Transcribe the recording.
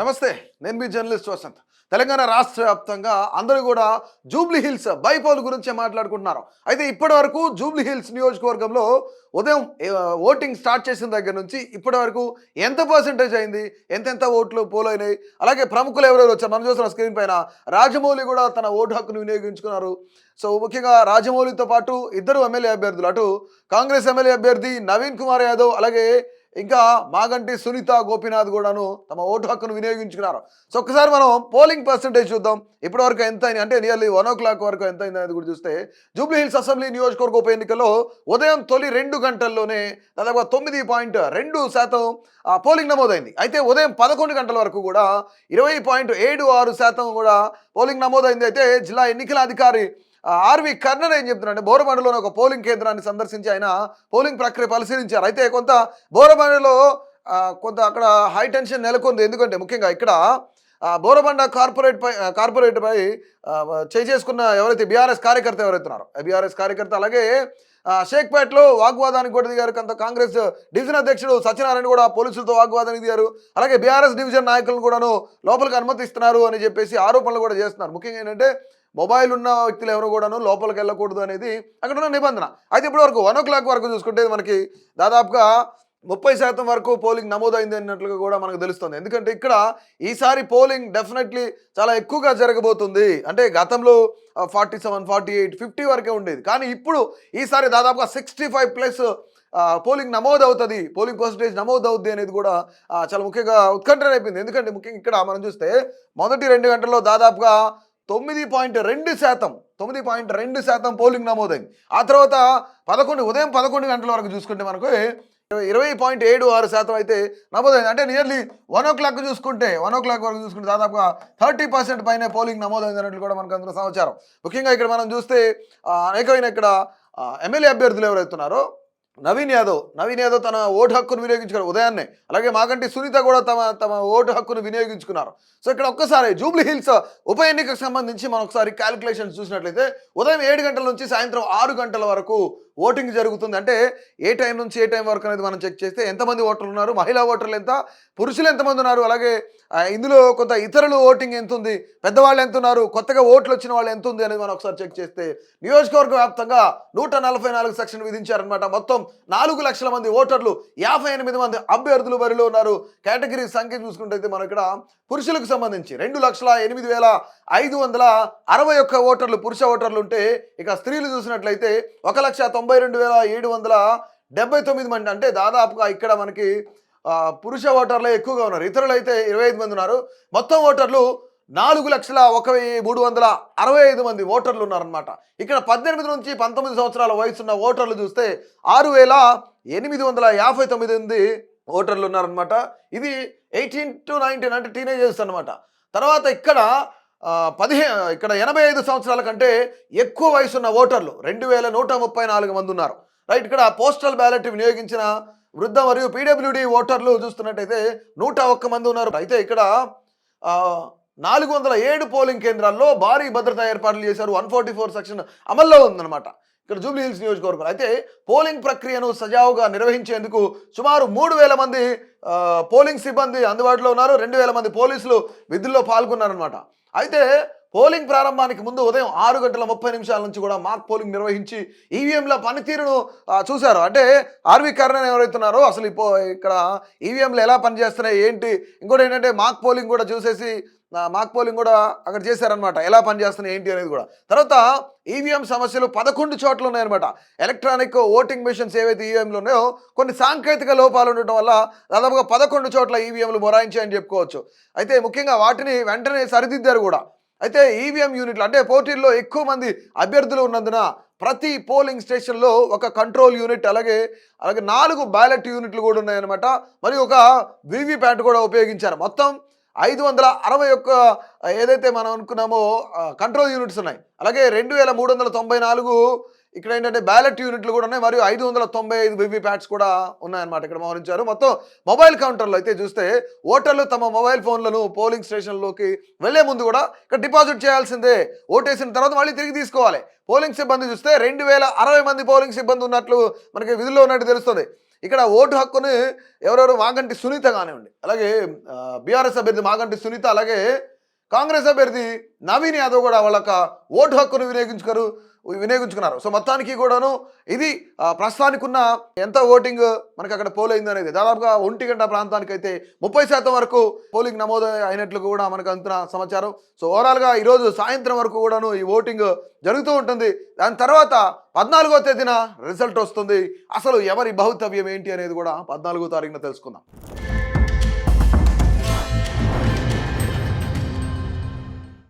నమస్తే. నేను మీ జర్నలిస్ట్ వసంత్. తెలంగాణ రాష్ట్ర వ్యాప్తంగా అందరూ కూడా జూబ్లీ హిల్స్ బైపోల్ గురించే మాట్లాడుకుంటున్నారు. అయితే ఇప్పటివరకు జూబ్లీ హిల్స్ నియోజకవర్గంలో ఉదయం ఓటింగ్ స్టార్ట్ చేసిన దగ్గర నుంచి ఇప్పటివరకు ఎంత పర్సెంటేజ్ అయింది, ఎంతెంత ఓట్లు పోలైనాయి, అలాగే ప్రముఖులు ఎవరెవరు వచ్చారు మనం చూసిన స్క్రీన్ పైన రాజమౌళి కూడా తన ఓటు హక్కును వినియోగించుకున్నారు. సో ముఖ్యంగా రాజమౌళితో పాటు ఇద్దరు ఎమ్మెల్యే అభ్యర్థులు, అటు కాంగ్రెస్ ఎమ్మెల్యే అభ్యర్థి నవీన్ కుమార్ యాదవ్, అలాగే ఇంకా మాగంటి సునీత గోపీనాథ్ కూడాను తమ ఓటు హక్కును వినియోగించుకున్నారు. సో ఒక్కసారి మనం పోలింగ్ పర్సంటేజ్ చూద్దాం. ఇప్పటివరకు ఎంత అయింది అంటే నియర్లీ 1 o'clock వరకు ఎంత అయింది అనేది కూడా చూస్తే జూబ్లీ హిల్స్ అసెంబ్లీ నియోజకవర్గ ఉప ఎన్నికల్లో ఉదయం తొలి 2 గంటల్లోనే దాదాపుగా 9.2% పోలింగ్ నమోదైంది. అయితే ఉదయం 11 గంటల వరకు కూడా 20.76% కూడా పోలింగ్ నమోదైంది. అయితే జిల్లా ఎన్నికల అధికారి ఆర్వి కర్ణన్ ఏం చెప్తున్నారంటే బోరబండలోని ఒక పోలింగ్ కేంద్రాన్ని సందర్శించి ఆయన పోలింగ్ ప్రక్రియ పరిశీలించారు. అయితే కొంత బోరబండలో కొంత అక్కడ హై టెన్షన్ నెలకొంది. ఎందుకంటే ముఖ్యంగా ఇక్కడ బోరబండ కార్పొరేట్ పై చేసుకున్న ఎవరైతే బీఆర్ఎస్ కార్యకర్త ఎవరైతున్నారో బీఆర్ఎస్ కార్యకర్త, అలాగే షేక్పేటలో వాగ్వాదానికి కూడా దిగారు. కొంత కాంగ్రెస్ డివిజన్ అధ్యక్షుడు సత్యనారాయణ కూడా పోలీసులతో వాగ్వాదానికి దిగారు. అలాగే బీఆర్ఎస్ డివిజన్ నాయకులను కూడాను లోపలికి అనుమతిస్తున్నారు అని చెప్పేసి ఆరోపణలు కూడా చేస్తున్నారు. ముఖ్యంగా ఏంటంటే మొబైల్ ఉన్న వ్యక్తులు ఎవరు కూడాను లోపలికి వెళ్ళకూడదు అనేది అక్కడ ఉన్న నిబంధన. అయితే ఇప్పటి వరకు 1 o'clock వరకు చూసుకుంటే మనకి దాదాపుగా 30% వరకు పోలింగ్ నమోదైంది అన్నట్లుగా కూడా మనకు తెలుస్తుంది. ఎందుకంటే ఇక్కడ ఈసారి పోలింగ్ డెఫినెట్లీ చాలా ఎక్కువగా జరగబోతుంది. అంటే గతంలో 47, 48, 50 వరకే ఉండేది, కానీ ఇప్పుడు ఈసారి దాదాపుగా 65+ పోలింగ్ నమోదు అవుతుంది, పోలింగ్ పర్సంటేజ్ నమోదు అవుద్ది అనేది కూడా చాలా ముఖ్యంగా ఉత్కంఠ అయిపోయింది. ఎందుకంటే ముఖ్యంగా ఇక్కడ మనం చూస్తే మొదటి 2 గంటల్లో దాదాపుగా 9.2% పోలింగ్ నమోదైంది. ఆ తర్వాత ఉదయం 11 గంటల వరకు చూసుకుంటే మనకు 20.76% అయితే నమోదైంది. అంటే నియర్లీ 1 o'clock చూసుకుంటే 1 o'clock వరకు చూసుకుంటే దాదాపుగా 30% పైన పోలింగ్ నమోదైంది అన్నట్లు కూడా మనకు అందులో సమాచారం. ముఖ్యంగా ఇక్కడ మనం చూస్తే అనేకమైన ఇక్కడ ఎమ్మెల్యే అభ్యర్థులు ఎవరైతున్నారో నవీన్ యాదవ్ తన ఓటు హక్కును వినియోగించుకున్నారు ఉదయాన్నే. అలాగే మాగంటి సునీత కూడా తమ ఓటు హక్కును వినియోగించుకున్నారు. సో ఇక్కడ ఒక్కసారి జూబ్లీ హిల్స్ ఉప ఎన్నికకు సంబంధించి మనం ఒకసారి క్యాలిక్యులేషన్స్ చూసినట్లయితే ఉదయం 7 గంటల నుంచి సాయంత్రం 6 గంటల వరకు ఓటింగ్ జరుగుతుంది. అంటే ఏ టైం నుంచి ఏ టైం వరకు అనేది మనం చెక్ చేస్తే ఎంతమంది ఓటర్లు ఉన్నారు, మహిళా ఓటర్లు ఎంత, పురుషులు ఎంతమంది ఉన్నారు, అలాగే ఇందులో కొంత ఇతరులు ఓటింగ్ ఎంత ఉంది, పెద్దవాళ్ళు ఎంత ఉన్నారు, కొత్తగా ఓట్లు వచ్చిన వాళ్ళు ఎంత ఉంది అనేది మనం ఒకసారి చెక్ చేస్తే నియోజకవర్గ వ్యాప్తంగా 144 సెక్షన్ విధించారనమాట. మొత్తం 4 లక్షల మంది ఓటర్లు, 58 మంది అభ్యర్థులు బరిలో ఉన్నారు. కేటగిరీ సంఖ్య చూసుకుంటే మనం ఇక్కడ పురుషులకు సంబంధించి 2,08,561 ఓటర్లు పురుష ఓటర్లు ఉంటే, ఇక స్త్రీలు చూసినట్లయితే 1,92,779 మంది. అంటే దాదాపుగా ఇక్కడ మనకి పురుష ఓటర్లే ఎక్కువగా ఉన్నారు, ఇతరులు అయితే 25 మంది ఉన్నారు. మొత్తం ఓటర్లు 4,01,365 మంది ఓటర్లు ఉన్నారనమాట. ఇక్కడ 18 నుంచి 19 సంవత్సరాల వయసున్న ఓటర్లు చూస్తే 6,859 మంది ఓటర్లు ఉన్నారనమాట. ఇది 18 to 19 అంటే టీనేజర్స్ అనమాట. తర్వాత ఇక్కడ 85 సంవత్సరాల కంటే ఎక్కువ వయసున్న ఓటర్లు 2,134 మంది ఉన్నారు. రైట్, ఇక్కడ పోస్టల్ బ్యాలెట్ వినియోగించిన వృద్ధ మరియు పీడబ్ల్యూడి ఓటర్లు చూస్తున్నట్టయితే 101 మంది ఉన్నారు. అయితే ఇక్కడ 407 పోలింగ్ కేంద్రాల్లో భారీ భద్రతా ఏర్పాట్లు చేశారు. 144 సెక్షన్ అమల్లో ఉందన్నమాట ఇక్కడ జూబ్లీ హిల్స్ నియోజకవర్గం. అయితే పోలింగ్ ప్రక్రియను సజావుగా నిర్వహించేందుకు సుమారు 3,000 మంది పోలింగ్ సిబ్బంది అందుబాటులో ఉన్నారు. 2,000 మంది పోలీసులు విధుల్లో పాల్గొన్నారనమాట. అయితే పోలింగ్ ప్రారంభానికి ముందు ఉదయం 6:30 నుంచి కూడా మాక్ పోలింగ్ నిర్వహించి ఈవీఎంల పనితీరును చూశారు. అంటే ఆర్వి కర్ణన్ ఎవరైతున్నారో అసలు ఇక్కడ ఈవీఎంలు ఎలా పనిచేస్తున్నాయి ఏంటి, ఇంకోటి ఏంటంటే మాక్ పోలింగ్ కూడా చూసేసి మాక్ పోలింగ్ కూడా అక్కడ చేశారనమాట, ఎలా పనిచేస్తున్నాయి ఏంటి అనేది కూడా. తర్వాత ఈవీఎం సమస్యలు 11 చోట్ల ఉన్నాయన్నమాట. ఎలక్ట్రానిక్ ఓటింగ్ మిషన్స్ ఏవైతే ఈవీఎంలు ఉన్నాయో కొన్ని సాంకేతిక లోపాలు ఉండటం వల్ల దాదాపుగా 11 చోట్ల ఈవీఎంలు మొరాయించాయని చెప్పుకోవచ్చు. అయితే ముఖ్యంగా వాటిని వెంటనే సరిదిద్దారు కూడా. అయితే ఈవీఎం యూనిట్లు అంటే పోటీల్లో ఎక్కువ మంది అభ్యర్థులు ఉన్నందున ప్రతి పోలింగ్ స్టేషన్లో ఒక కంట్రోల్ యూనిట్, అలాగే 4 బ్యాలెట్ యూనిట్లు కూడా ఉన్నాయన్నమాట. మరియు ఒక వీవీప్యాట్ కూడా ఉపయోగించారు. మొత్తం 561 ఏదైతే మనం అనుకున్నామో కంట్రోల్ యూనిట్స్ ఉన్నాయి. అలాగే 2,394 ఇక్కడ ఏంటంటే బ్యాలెట్ యూనిట్లు కూడా ఉన్నాయి. మరియు 595 వీవీప్యాట్స్ కూడా ఉన్నాయన్నమాట ఇక్కడ మోహరించారు. మొత్తం మొబైల్ కౌంటర్లు అయితే చూస్తే ఓటర్లు తమ మొబైల్ ఫోన్లను పోలింగ్ స్టేషన్లోకి వెళ్లే ముందు కూడా ఇక్కడ డిపాజిట్ చేయాల్సిందే. ఓటేసిన తర్వాత మళ్ళీ తిరిగి తీసుకోవాలి. పోలింగ్ సిబ్బంది చూస్తే 2,060 మంది పోలింగ్ సిబ్బంది ఉన్నట్లు మనకి విధుల్లో ఉన్నట్టు తెలుస్తుంది. ఇక్కడ ఓటు హక్కుని ఎవరెవరు మాగంటి సునీత కానివ్వండి, అలాగే బీఆర్ఎస్ అభ్యర్థి మాగంటి సునీత, అలాగే కాంగ్రెస్ అభ్యర్థి నవీన్ యాదవ్ కూడా వాళ్ళ ఓటు హక్కును వినియోగించుకున్నారు. సో మొత్తానికి కూడాను ఇది ప్రస్తుతానికి ఉన్న ఎంత ఓటింగ్ మనకి అక్కడ పోల్ అయింది అనేది దాదాపుగా 1 గంట ప్రాంతానికి అయితే 30% వరకు పోలింగ్ నమోదు అయినట్లు కూడా మనకు అంతున్న సమాచారం. సో ఓవరాల్గా ఈరోజు సాయంత్రం వరకు కూడాను ఈ ఓటింగ్ జరుగుతూ ఉంటుంది. దాని తర్వాత 14వ తేదీన రిజల్ట్ వస్తుంది. అసలు ఎవరి భవితవ్యం ఏంటి అనేది కూడా 14వ తారీఖున తెలుసుకుందాం.